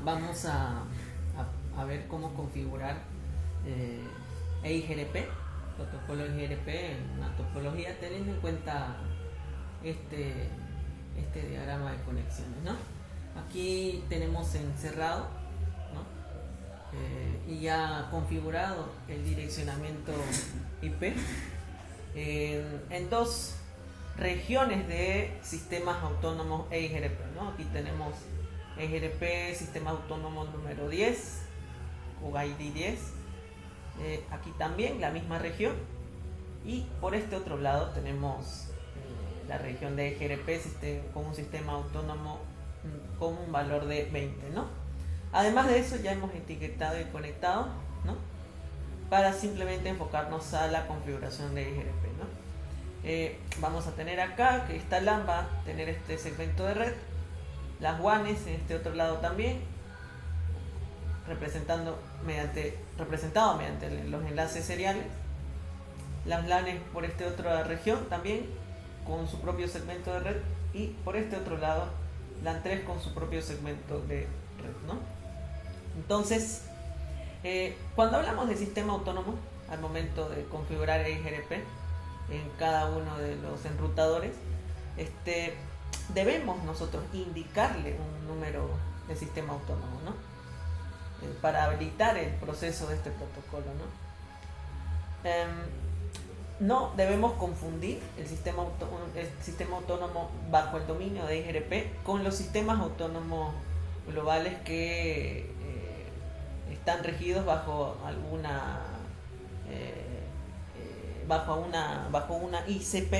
vamos a ver cómo configurar EIGRP, protocolo EIGRP en una topología teniendo en cuenta este diagrama de conexiones, ¿no? Aquí tenemos encerrado, ¿no? Y ya configurado el direccionamiento IP en dos regiones de sistemas autónomos EIGRP, ¿no? Aquí tenemos EIGRP sistema autónomo número 10 o ID 10, aquí también la misma región, y por este otro lado tenemos la región de EIGRP con un sistema autónomo con un valor de 20, ¿no? Además de eso ya hemos etiquetado y conectado, ¿no? Para simplemente enfocarnos a la configuración de EIGRP, ¿no? Vamos a tener acá que esta LAN va a tener este segmento de red, las WANs en este otro lado también, representado mediante los enlaces seriales, las LANs por esta otra región también con su propio segmento de red, y por este otro lado LAN 3 con su propio segmento de red, ¿no? Entonces, cuando hablamos de sistema autónomo, al momento de configurar EIGRP en cada uno de los enrutadores, debemos nosotros indicarle un número de sistema autónomo, ¿no? Para habilitar el proceso de este protocolo, ¿no? No debemos confundir el sistema autónomo bajo el dominio de EIGRP con los sistemas autónomos globales que están regidos bajo una ICP,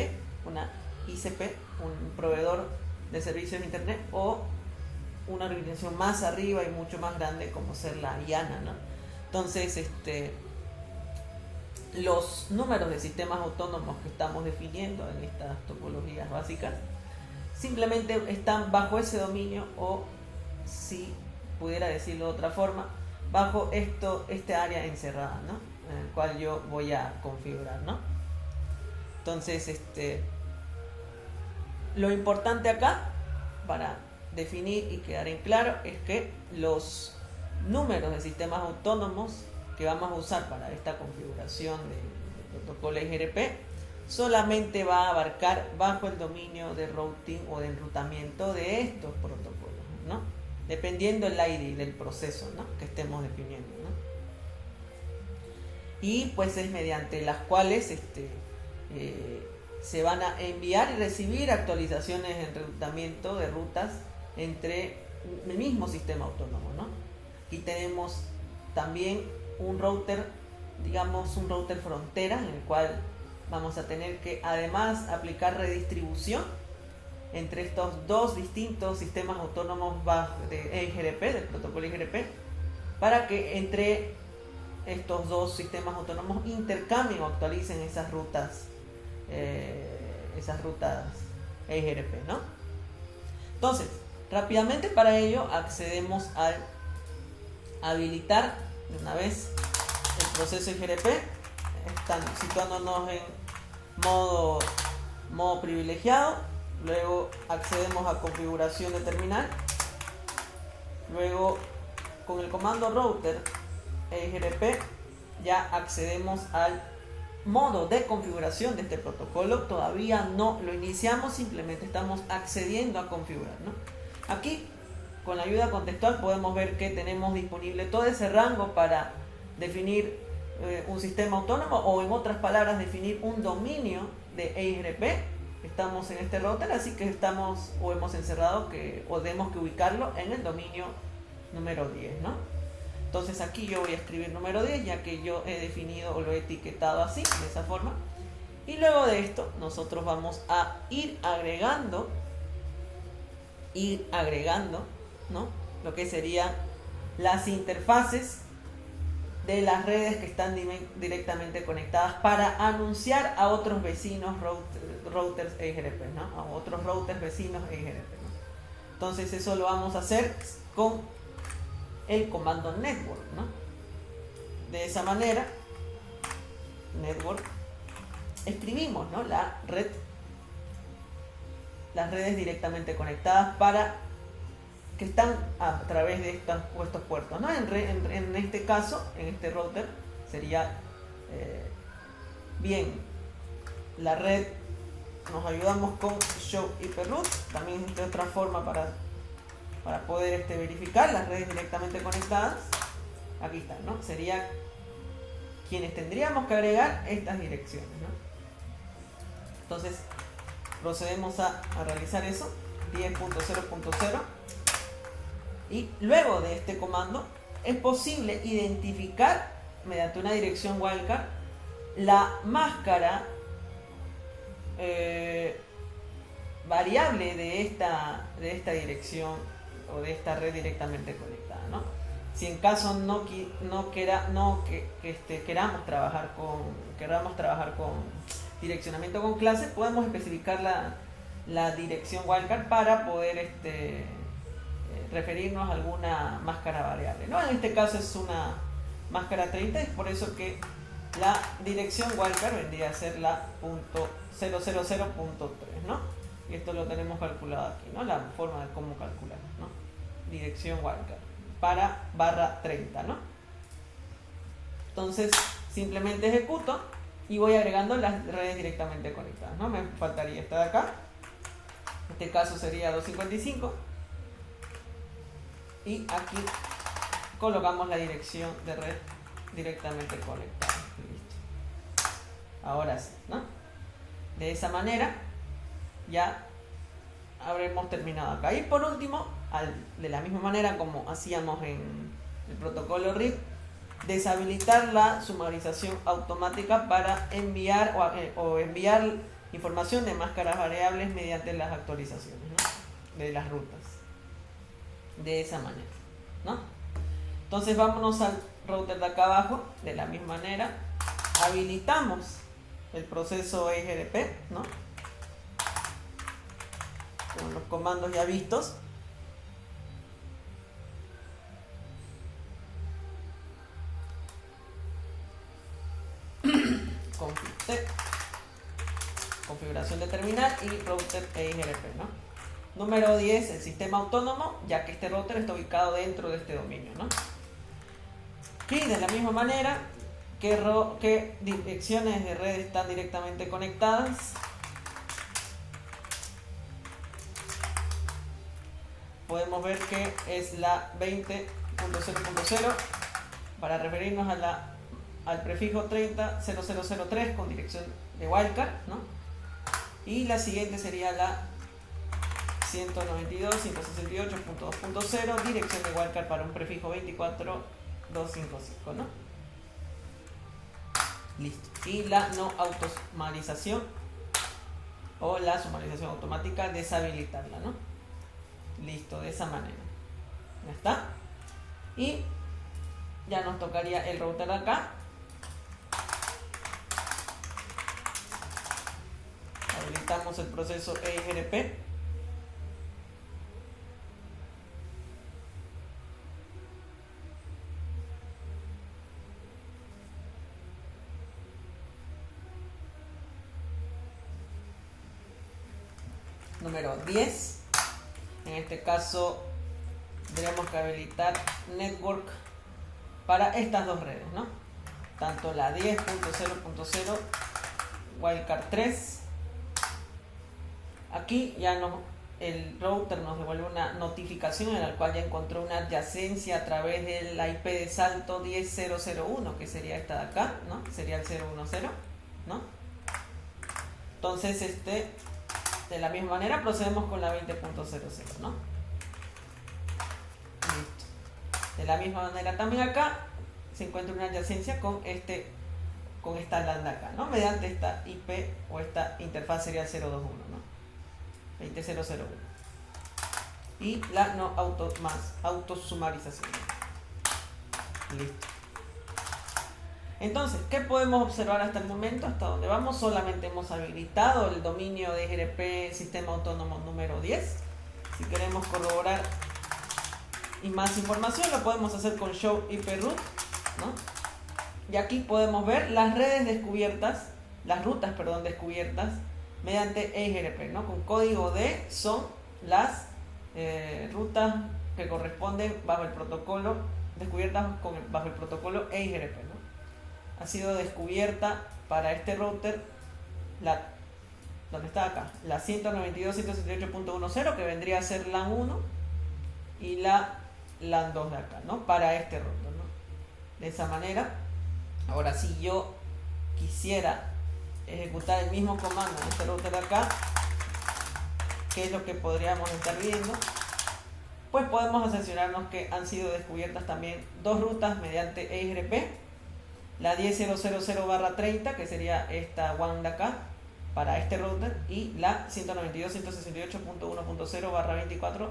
un proveedor de servicios de internet, o una organización más arriba y mucho más grande como ser la IANA, ¿no? Entonces, los números de sistemas autónomos que estamos definiendo en estas topologías básicas simplemente están bajo ese dominio, o si pudiera decirlo de otra forma, bajo este área encerrada, ¿no? En el cual yo voy a configurar, ¿no? Entonces, lo importante acá para definir y quedar en claro es que los números de sistemas autónomos que vamos a usar para esta configuración de protocolo EIGRP solamente va a abarcar bajo el dominio de routing o de enrutamiento de estos protocolos, ¿no? Dependiendo el ID del proceso, ¿no?, que estemos definiendo, ¿no? Y pues es mediante las cuales se van a enviar y recibir actualizaciones en enrutamiento de rutas entre el mismo sistema autónomo, ¿no? Aquí tenemos también un router, digamos un router frontera, en el cual vamos a tener que además aplicar redistribución entre estos dos distintos sistemas autónomos de EIGRP, del protocolo EIGRP, para que entre estos dos sistemas autónomos intercambien o actualicen esas rutas EIGRP, ¿no? Entonces, rápidamente para ello accedemos al habilitar de una vez el proceso EIGRP, situándonos en modo privilegiado. Luego accedemos a configuración de terminal. Luego, con el comando router EIGRP ya accedemos al modo de configuración de este protocolo. Todavía no lo iniciamos, simplemente estamos accediendo a configurar, ¿no? Aquí, con la ayuda contextual, podemos ver que tenemos disponible todo ese rango para definir un sistema autónomo, o en otras palabras, definir un dominio de EIGRP. Estamos en este router, así que hemos encerrado o tenemos que ubicarlo en el dominio número 10, ¿no? Entonces aquí yo voy a escribir número 10, ya que yo he definido o lo he etiquetado así, de esa forma. Y luego de esto nosotros vamos a ir agregando, ¿no?, lo que serían las interfaces de las redes que están directamente conectadas para anunciar a otros vecinos routers EIGRP, ¿no?, a otros routers vecinos EIGRP, ¿no? Entonces eso lo vamos a hacer con el comando network, ¿no? De esa manera, network, escribimos, ¿no?, las redes directamente conectadas para que están a través de estos puertos, ¿no? En este caso, en este router, sería bien la red. Nos ayudamos con Show IP Root, también es otra forma para poder verificar las redes directamente conectadas. Aquí están, ¿no? Sería quienes tendríamos que agregar estas direcciones, ¿no? Entonces procedemos a realizar eso, 10.0.0, y luego de este comando es posible identificar mediante una dirección wildcard la máscara variable de esta dirección o de esta red directamente conectada, ¿no? Si en caso queramos trabajar con direccionamiento con clases, podemos especificar la dirección wildcard para poder referirnos a alguna máscara variable, ¿no? En este caso es una máscara 30, es por eso que la dirección wildcard vendría a ser la .000.3, ¿no? Y esto lo tenemos calculado aquí, ¿no? La forma de cómo calcular, ¿no? Dirección wildcard para /30, ¿no? Entonces simplemente ejecuto y voy agregando las redes directamente conectadas, ¿no? Me faltaría esta de acá, en este caso sería 255, y aquí colocamos la dirección de red directamente conectada. Listo. Ahora sí, ¿no? De esa manera ya habremos terminado acá. Y por último, de la misma manera como hacíamos en el protocolo RIP, deshabilitar la sumarización automática para enviar o enviar información de máscaras variables mediante las actualizaciones, ¿no? De las rutas. De esa manera, ¿no? Entonces vámonos al router de acá abajo. De la misma manera habilitamos el proceso EGRP, ¿no? Con los comandos ya vistos. Config-T, configuración de terminal y router EIGRP, ¿no? Número 10, el sistema autónomo, ya que este router está ubicado dentro de este dominio, ¿no? Y de la misma manera, ¿qué direcciones de red están directamente conectadas? Podemos ver que es la 20.0.0 para referirnos al prefijo 30.0.0.3 con dirección de wildcard, ¿no? Y la siguiente sería la 192.168.2.0, dirección de wildcard para un prefijo 24.255, ¿no? Listo. Y la no automatización o la sumarización automática, deshabilitarla, ¿no? Listo, de esa manera. Ya está. Y ya nos tocaría el router de acá. Habilitamos el proceso EIGRP. Número 10. En este caso tendremos que habilitar network para estas dos redes, ¿no? Tanto la 10.0.0 wildcard 3. Aquí ya el router nos devuelve una notificación en la cual ya encontró una adyacencia a través de la IP de salto 10.0.0.1, que sería esta de acá, ¿no? Sería el 0.1.0, ¿no? Entonces de la misma manera procedemos con la 20.0.0, ¿no? Listo. De la misma manera también acá se encuentra una adyacencia con esta LAN de acá, ¿no? Mediante esta IP o esta interfaz serial 021, ¿no? 20.0.0.1. Y la no autosumarización. Listo. Entonces, ¿qué podemos observar hasta el momento? Hasta donde vamos, solamente hemos habilitado el dominio de EGRP Sistema Autónomo número 10. Si queremos corroborar y más información, lo podemos hacer con Show IP Root, ¿no? Y aquí podemos ver las redes descubiertas, las rutas, perdón, descubiertas mediante EIGRP, ¿no? Con código D son las rutas que corresponden bajo el protocolo, descubiertas bajo el protocolo EIGRP, ¿no? Ha sido descubierta para este router ¿dónde está acá? La 192.168.10, que vendría a ser LAN 1, y la LAN 2 de acá, ¿no? Para este router, ¿no? De esa manera. Ahora, si yo quisiera ejecutar el mismo comando en este router de acá, ¿qué es lo que podríamos estar viendo? Pues podemos asegurarnos que han sido descubiertas también dos rutas mediante EIGRP, la 10.000/30, que sería esta WAN de acá para este router, y la 192.168.1.0/24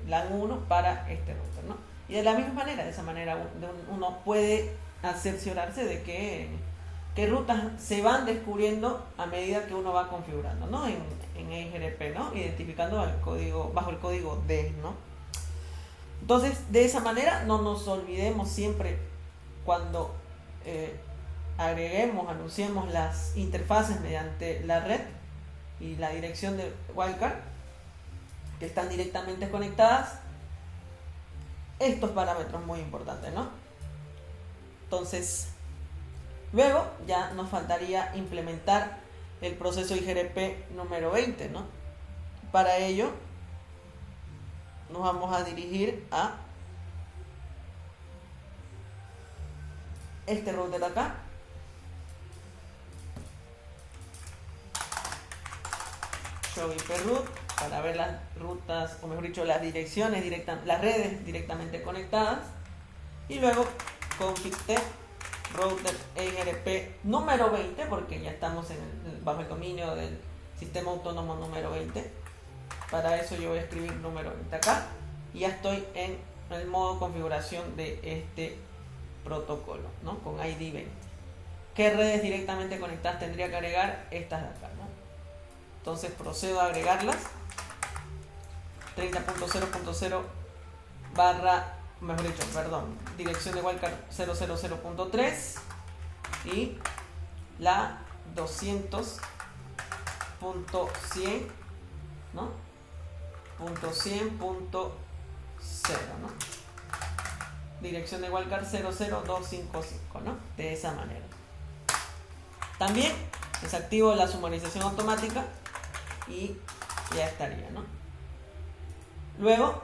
LAN 1 para este router, ¿no? Y de la misma manera, de esa manera uno puede cerciorarse de qué rutas se van descubriendo a medida que uno va configurando, ¿no? En EIGRP, ¿no? Identificando el código, bajo el código D, ¿no? Entonces, de esa manera no nos olvidemos siempre cuando anunciemos las interfaces mediante la red y la dirección de wildcard, que están directamente conectadas, estos parámetros muy importantes, ¿no? Entonces, luego ya nos faltaría implementar el proceso IGRP número 20, ¿no? Para ello nos vamos a dirigir a este router de acá, show IP root, para ver las rutas, o mejor dicho, las direcciones las redes directamente conectadas, y luego config-t router EIGRP número 20, porque ya estamos bajo el dominio del sistema autónomo número 20. Para eso yo voy a escribir número 20 acá, y ya estoy en el modo configuración de este protocolo, ¿no? Con ID 20. ¿Qué redes directamente conectadas tendría que agregar? Estas de acá, ¿no? Entonces procedo a agregarlas. 30.0.0 dirección de wildcard 000.3 y la 200.100, ¿no? .100.0, ¿no? Dirección de wildcard 00255, ¿no? De esa manera. También desactivo la sumarización automática y ya estaría, ¿no? Luego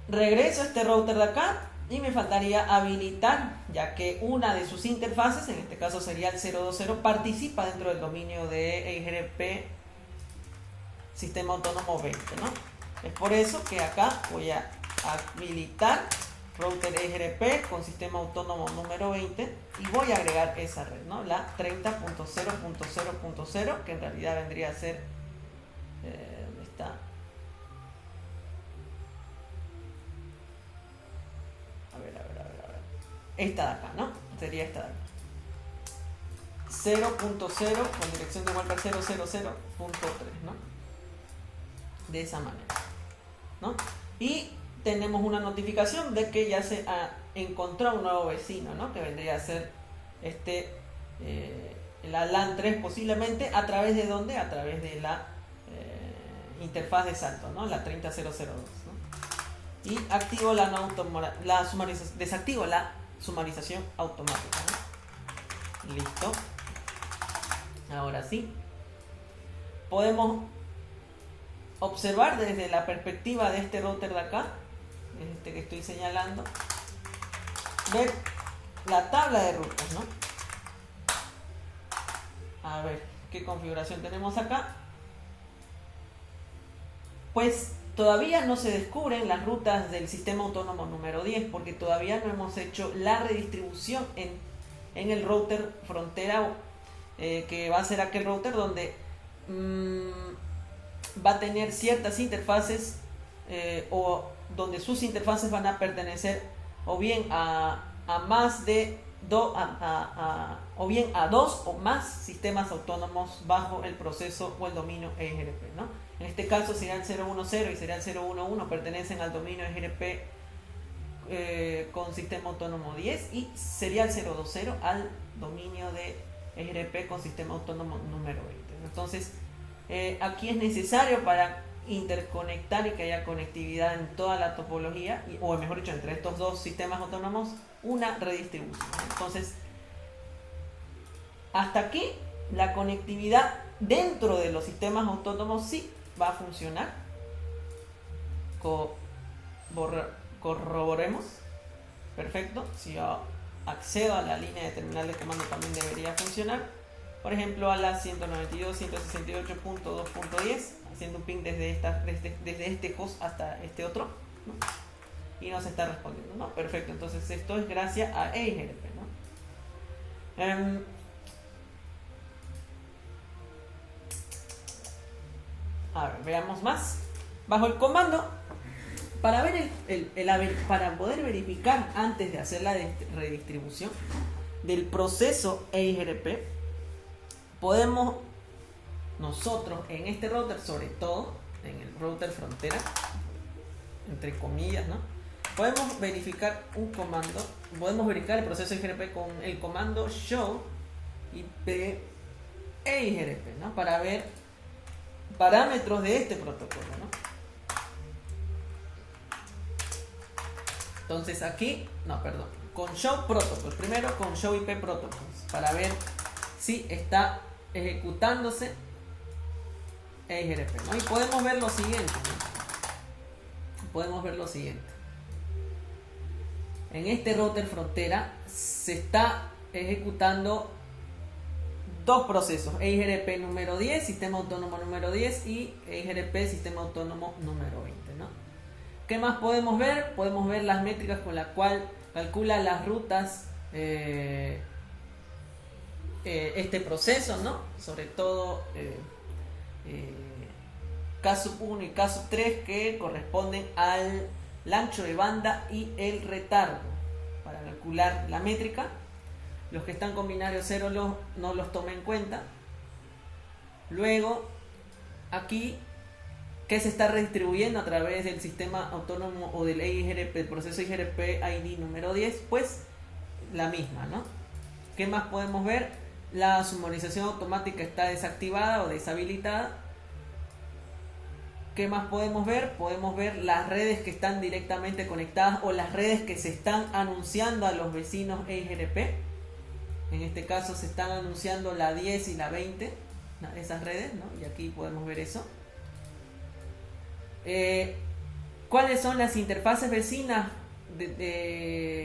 regreso a este router de acá y me faltaría habilitar, ya que una de sus interfaces, en este caso sería el 020, participa dentro del dominio de EIGRP Sistema Autónomo 20, ¿no? Es por eso que acá voy a habilitar router EIGRP con sistema autónomo número 20 y voy a agregar esa red, ¿no? La 30.0.0.0, que en realidad vendría a ser ¿dónde está? A ver. Esta de acá, ¿no? Sería esta de acá. 0.0 con dirección de wildcard 000.3, ¿no? De esa manera, ¿no? Y tenemos una notificación de que ya se ha encontrado un nuevo vecino, ¿no? Que vendría a ser la LAN 3 posiblemente, a través de ¿dónde? A través de la interfaz de salto, ¿no? La 30.002, ¿no? Y activo desactivo la sumarización automática, ¿no? Listo. Ahora sí podemos observar desde la perspectiva de este router de acá, que estoy señalando, ver la tabla de rutas, ¿no? A ver qué configuración tenemos acá. Pues todavía no se descubren las rutas del sistema autónomo número 10, porque todavía no hemos hecho la redistribución en el router frontera, que va a ser aquel router donde va a tener ciertas interfaces, o donde sus interfaces van a pertenecer o bien a más de o bien a dos o más sistemas autónomos bajo el proceso o el dominio EIGRP, ¿no? En este caso sería el 010 y sería el 011, pertenecen al dominio EIGRP con sistema autónomo 10, y sería el 020 al dominio de EIGRP con sistema autónomo número 20. Entonces aquí es necesario, para interconectar y que haya conectividad en toda la topología, o mejor dicho, entre estos dos sistemas autónomos, una redistribución. Entonces, hasta aquí la conectividad dentro de los sistemas autónomos sí va a funcionar. Corroboremos. Perfecto. Si yo accedo a la línea de terminal de comando también debería funcionar. Por ejemplo, a la 192.168.2.10, haciendo un ping desde este host hasta este otro, ¿no? Y nos está respondiendo, ¿no? Perfecto. Entonces esto es gracias a EIGRP, ¿no? A ver, veamos más. Bajo el comando, para poder verificar antes de hacer la redistribución del proceso EIGRP, podemos nosotros en este router, sobre todo en el router frontera, entre comillas, ¿no? Podemos verificar un comando, podemos verificar el proceso EIGRP con el comando show IP EIGRP, ¿no? Para ver parámetros de este protocolo, ¿no? Entonces aquí, con show protocols, primero con show IP protocols, para ver si está ejecutándose EIGRP, ¿no? Y podemos ver lo siguiente, ¿no? Podemos ver lo siguiente. En este router frontera se está ejecutando dos procesos: EIGRP número 10, sistema autónomo número 10, y EIGRP sistema autónomo número 20, ¿no? ¿Qué más podemos ver? Podemos ver las métricas con las cuales calcula las rutas este proceso, ¿no? Sobre todo K1 y K3, que corresponden al ancho de banda y el retardo. Para calcular la métrica, los que están con binario 0 no los toma en cuenta. Luego, aquí, que se está redistribuyendo a través del sistema autónomo o del EIGRP, el proceso EIGRP ID número 10, pues la misma, ¿no? ¿Qué más podemos ver? La sumorización automática está desactivada o deshabilitada. ¿Qué más podemos ver? Podemos ver las redes que están directamente conectadas o las redes que se están anunciando a los vecinos EIGRP. En este caso se están anunciando la 10 y la 20, esas redes, ¿no? Y aquí podemos ver eso. ¿Cuáles son las interfaces vecinas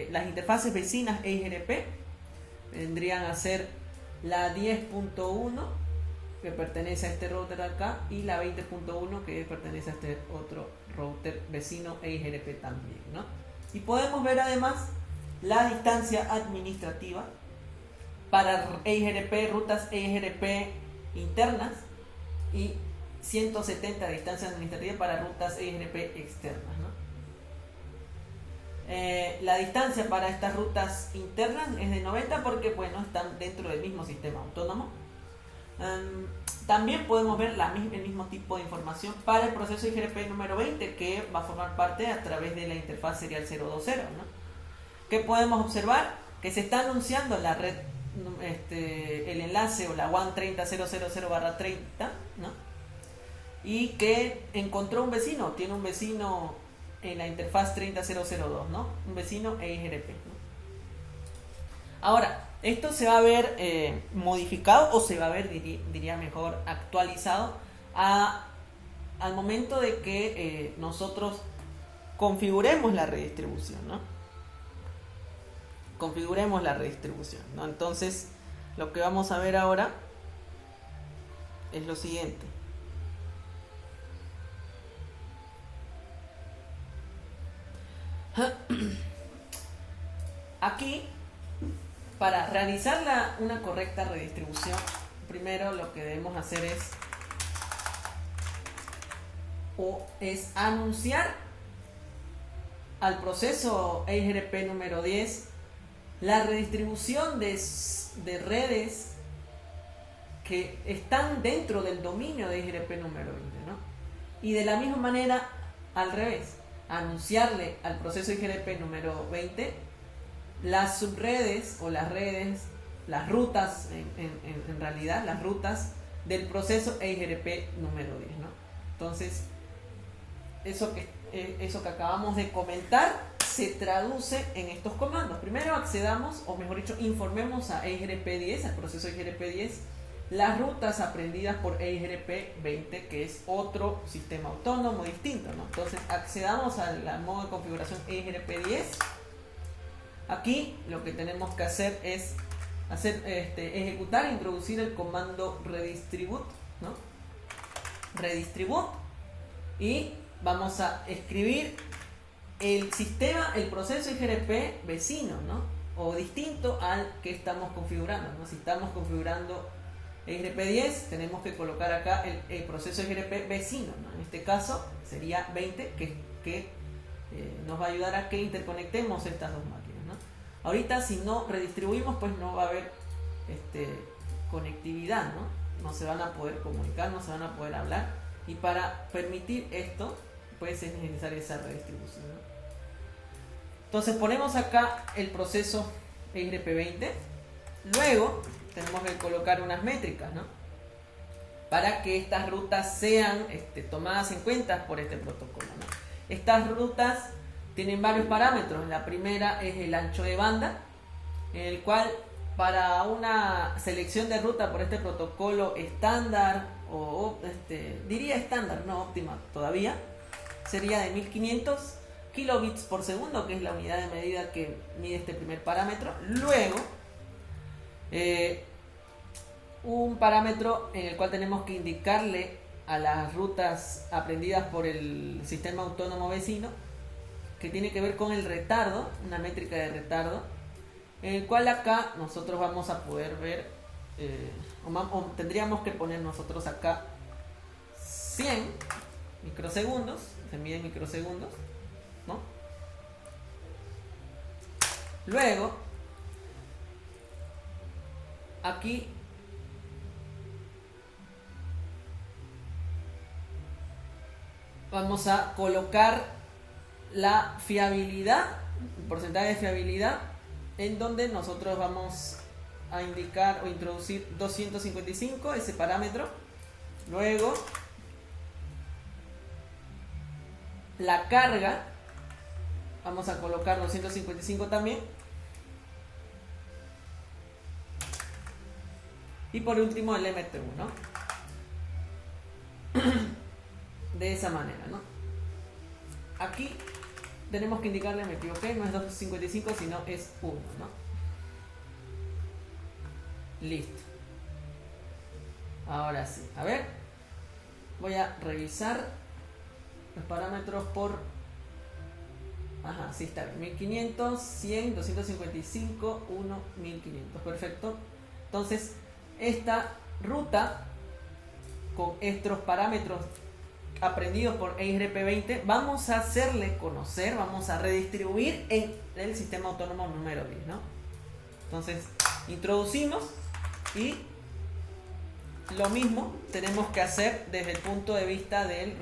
las interfaces vecinas EIGRP? Vendrían a ser la 10.1, que pertenece a este router acá, y la 20.1, que pertenece a este otro router vecino EIGRP también, ¿no? Y podemos ver además la distancia administrativa para EIGRP, rutas EIGRP internas, y 170 de distancia administrativa para rutas EIGRP externas, ¿no? La distancia para estas rutas internas es de 90 porque, bueno, están dentro del mismo sistema autónomo. También podemos ver el mismo tipo de información para el proceso EIGRP número 20, que va a formar parte a través de la interfaz serial 020, ¿no? ¿Qué podemos observar? Que se está anunciando la red, el enlace o la WAN 30.000/30, ¿no? Y que encontró un vecino, tiene un vecino en la interfaz 30.002, ¿no? Un vecino EIGRP, ¿no? Ahora, esto se va a ver modificado, o se va a ver, diría mejor, actualizado al momento de que nosotros configuremos la redistribución, ¿no? Configuremos la redistribución, ¿no? Entonces, lo que vamos a ver ahora es lo siguiente. Aquí, para realizar una correcta redistribución, primero lo que debemos hacer es anunciar al proceso EIGRP número 10 la redistribución de redes que están dentro del dominio de EIGRP número 20, ¿no? Y de la misma manera, al revés, anunciarle al proceso EIGRP número 20 las subredes o las redes, las rutas, en realidad, las rutas del proceso EIGRP número 10, ¿no? Entonces, eso que acabamos de comentar se traduce en estos comandos. Primero accedamos, o mejor dicho, informemos a EIGRP10, al proceso EIGRP10, las rutas aprendidas por EIGRP20, que es otro sistema autónomo distinto, ¿no? Entonces accedamos al modo de configuración EIGRP10. Aquí lo que tenemos que hacer es ejecutar e introducir el comando redistribute, ¿no? Redistribute, y vamos a escribir el sistema, el proceso IGRP vecino, ¿no? O distinto al que estamos configurando, ¿no? Si estamos configurando IGRP10, tenemos que colocar acá el proceso IGRP vecino, ¿no? En este caso sería 20, que nos va a ayudar a que interconectemos estas dos máquinas, ¿no? Ahorita, si no redistribuimos, pues no va a haber conectividad, ¿no? No se van a poder comunicar, no se van a poder hablar, y para permitir esto pues es necesaria esa redistribución, ¿no? Entonces ponemos acá el proceso EIGRP20. Luego tenemos que colocar unas métricas, ¿no? Para que estas rutas sean tomadas en cuenta por este protocolo, ¿no? Estas rutas tienen varios parámetros. La primera es el ancho de banda, en el cual para una selección de ruta por este protocolo estándar, diría estándar, no óptima todavía, sería de 1500 kilobits por segundo, que es la unidad de medida que mide este primer parámetro. Luego, un parámetro en el cual tenemos que indicarle a las rutas aprendidas por el sistema autónomo vecino, que tiene que ver con el retardo, una métrica de retardo, en el cual acá nosotros vamos a poder ver, o tendríamos que poner nosotros acá 100 microsegundos, se mide en microsegundos, ¿no? Luego, aquí vamos a colocar la fiabilidad, el porcentaje de fiabilidad, en donde nosotros vamos a indicar o introducir 255, ese parámetro. Luego, la carga, vamos a colocar 255 también. Y por último el MTU, ¿no? De esa manera, ¿no? Aquí tenemos que indicarle, me equivoqué, no es 255 sino es 1, ¿no? Listo. Ahora sí, a ver, voy a revisar los parámetros por... Ajá, sí está bien, 1500, 100, 255, 1, 1500, perfecto. Entonces, esta ruta con estos parámetros aprendidos por EIGRP20, vamos a hacerle conocer, vamos a redistribuir en el sistema autónomo número 10, ¿no? Entonces, introducimos y lo mismo tenemos que hacer desde el punto de vista del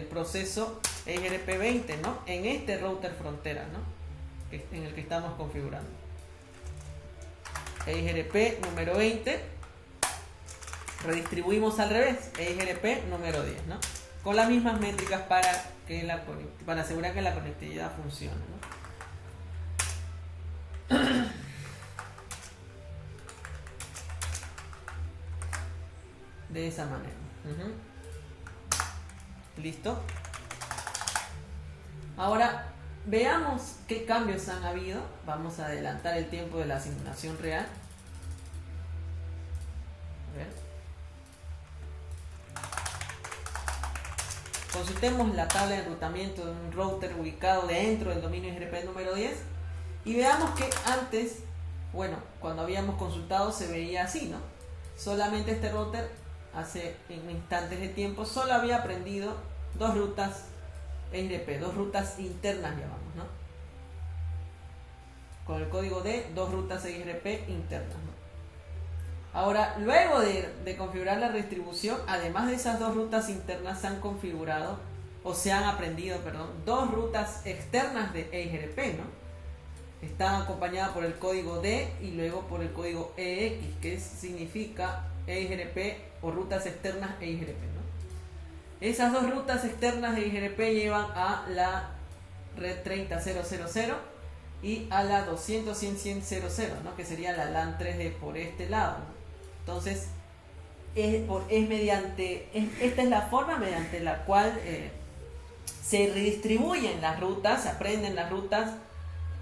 proceso EIGRP20, ¿no? En este router frontera, ¿no? En el que estamos configurando. EIGRP número 20, redistribuimos al revés, EIGRP número 10, ¿no? Con las mismas métricas para asegurar que la conectividad funcione, ¿no? De esa manera. Listo. Ahora veamos qué cambios han habido. Vamos a adelantar el tiempo de la simulación real. A ver. Consultemos la tabla de enrutamiento de un router ubicado dentro del dominio IGRP número 10 y veamos que antes, bueno, cuando habíamos consultado se veía así, ¿no? Solamente este router hace en instantes de tiempo solo había aprendido dos rutas IGRP, dos rutas internas llamamos, ¿no? Con el código D, dos rutas IGRP internas, ¿no? Ahora, luego de configurar la redistribución, además de esas dos rutas internas, se han configurado, o se han aprendido, perdón, dos rutas externas de EIGRP, ¿no? Están acompañadas por el código D y luego por el código EX, que significa EIGRP o rutas externas EIGRP, ¿no? Esas dos rutas externas de IGRP llevan a la red 30000 y a la 200.100.100.0, ¿no? Que sería la LAN 3 por este lado, ¿no? Entonces, esta es la forma mediante la cual se redistribuyen las rutas, se aprenden las rutas,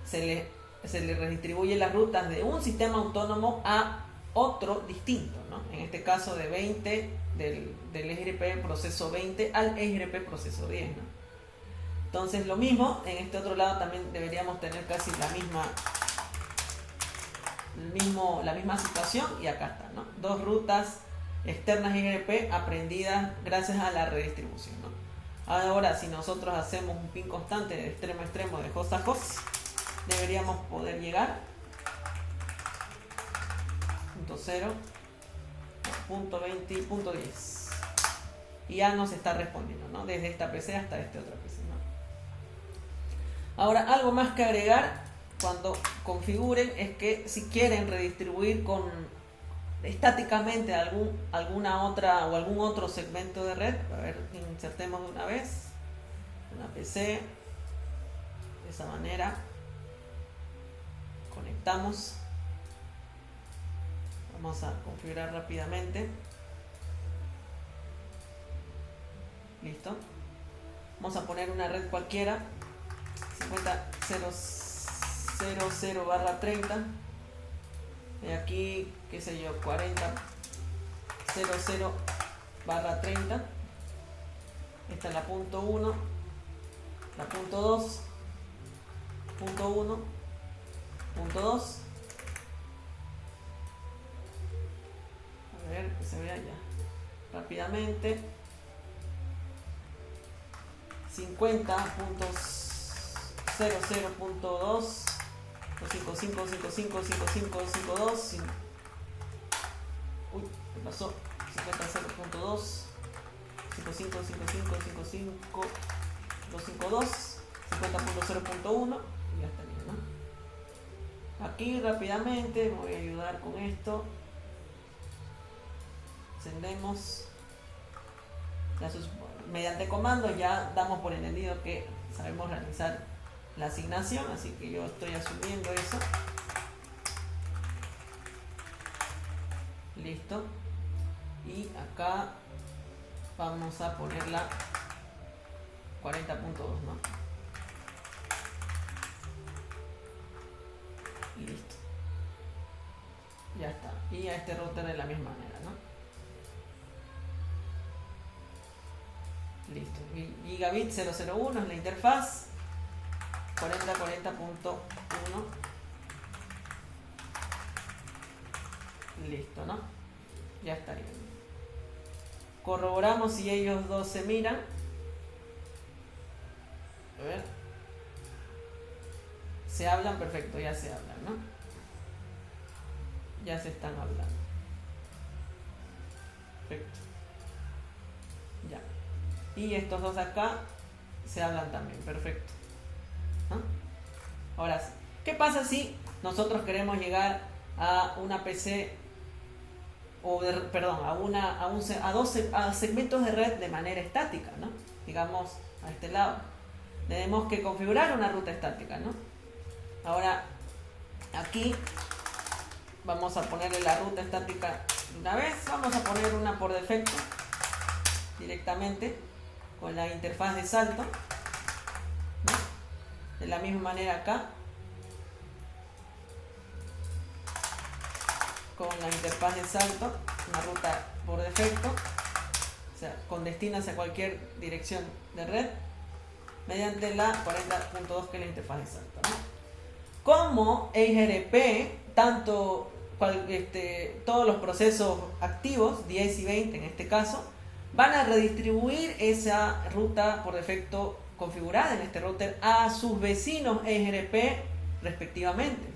se le redistribuyen las rutas de un sistema autónomo a otro distinto, ¿no? En este caso de 20 del EIGRP proceso 20 al EIGRP proceso 10, ¿no? Entonces lo mismo, en este otro lado también deberíamos tener casi la misma situación, y acá está, ¿no? Dos rutas externas EIGRP aprendidas gracias a la redistribución, ¿no? Ahora, si nosotros hacemos un pin constante de extremo a extremo de host a host, deberíamos poder llegar punto 0, punto 20, punto 10, y ya nos está respondiendo, ¿no? Desde esta PC hasta este otra PC, ¿no? Ahora, algo más que agregar cuando configuren es que si quieren redistribuir estáticamente alguna otra o algún otro segmento de red, a ver, insertemos de una vez una PC de esa manera, conectamos, vamos a configurar rápidamente, listo, vamos a poner una red cualquiera 50.000/30, y aquí, qué sé yo, 40.00/30. Esta es la punto 1, la punto 2, punto 1, punto 2. A ver, que se vea ya rápidamente. 50.00.2, 55.55.55.52. Uy, ¿qué pasó? 50.0.2, 55.55.55.252, 50.0.1, y ya está bien, ¿no? Aquí rápidamente me voy a ayudar con esto. Encendemos mediante comandos, ya damos por entendido que sabemos realizar la asignación, así que yo estoy asumiendo eso. Listo. Y acá vamos a ponerla 40.2, ¿no? Y listo. Ya está. Y a este router de la misma manera, ¿no? Listo. Gigabit 001 es la interfaz. 40.40.1. Listo, ¿no? Ya estaría. Corroboramos si ellos dos se miran. A ver. Se hablan, perfecto, ya se hablan, ¿no? Ya se están hablando. Perfecto. Ya. Y estos dos acá se hablan también, perfecto. ¿Ah? Ahora sí. ¿Qué pasa si nosotros queremos llegar a una PC a segmentos de red de manera estática, ¿no? Digamos, a este lado. Tenemos que configurar una ruta estática, ¿no? Ahora, aquí vamos a ponerle la ruta estática de una vez. Vamos a poner una por defecto, directamente, con la interfaz de salto, ¿no? De la misma manera acá, con la interfaz de salto, una ruta por defecto, o sea, con destino hacia cualquier dirección de red, mediante la 40.2, que es la interfaz de salto, ¿no? Como EIGRP, todos los procesos activos, 10 y 20 en este caso, van a redistribuir esa ruta por defecto configurada en este router a sus vecinos EIGRP respectivamente.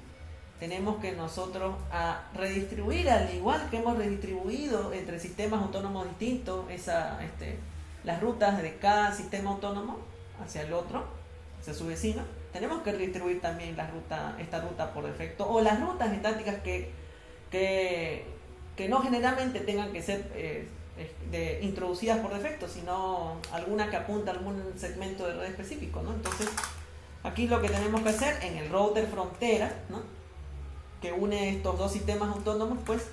Tenemos que nosotros redistribuir, al igual que hemos redistribuido entre sistemas autónomos distintos las rutas de cada sistema autónomo hacia el otro, hacia su vecino. Tenemos que redistribuir también esta ruta por defecto, o las rutas estáticas que no generalmente tengan que ser introducidas por defecto, sino alguna que apunta a algún segmento de red específico, ¿no? Entonces, aquí lo que tenemos que hacer en el router frontera, ¿no?, que une estos dos sistemas autónomos, pues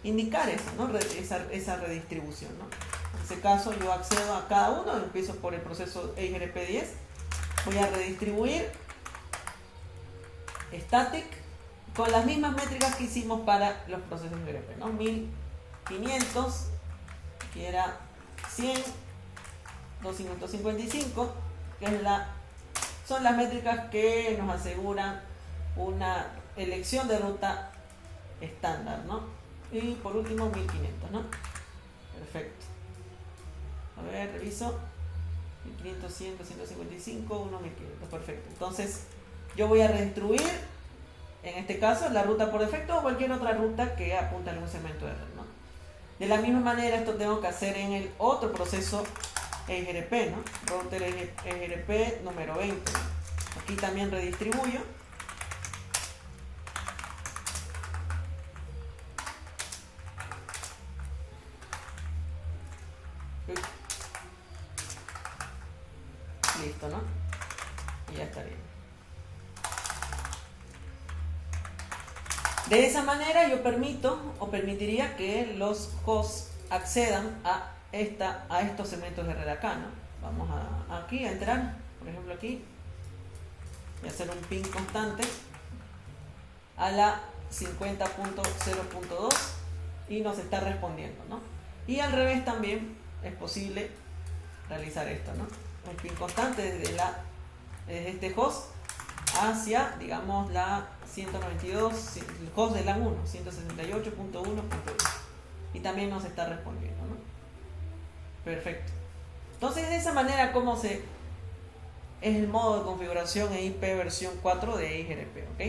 indicar eso, ¿no?, esa redistribución, ¿no? En ese caso yo accedo a cada uno, empiezo por el proceso EIGRP10, voy a redistribuir static con las mismas métricas que hicimos para los procesos EIGRP, ¿no? 1500, que era 100, 255, que son las métricas que nos aseguran una elección de ruta estándar, ¿no? Y por último 1500, ¿no? Perfecto. A ver, reviso. 1500, 100, 255, 1, 1500. Perfecto. Entonces, yo voy a redistribuir, en este caso, la ruta por defecto o cualquier otra ruta que apunte a algún segmento de red, ¿no? De la misma manera, esto tengo que hacer en el otro proceso EIGRP, ¿no? Router EIGRP número 20. Aquí también redistribuyo. Listo, ¿no? Y ya está bien. De esa manera yo permitiría que los hosts accedan a estos segmentos de red acá, ¿no? Vamos aquí a entrar, por ejemplo aquí, y hacer un ping constante a la 50.0.2 y nos está respondiendo, ¿no? Y al revés también es posible realizar esto, ¿no? Un ping constante desde este host hacia, digamos, la 192, el host de LAN 1, 168.1.1, y también nos está respondiendo, ¿no? Perfecto. Entonces, de esa manera, es el modo de configuración EIP versión 4 de EIGRP, ¿ok?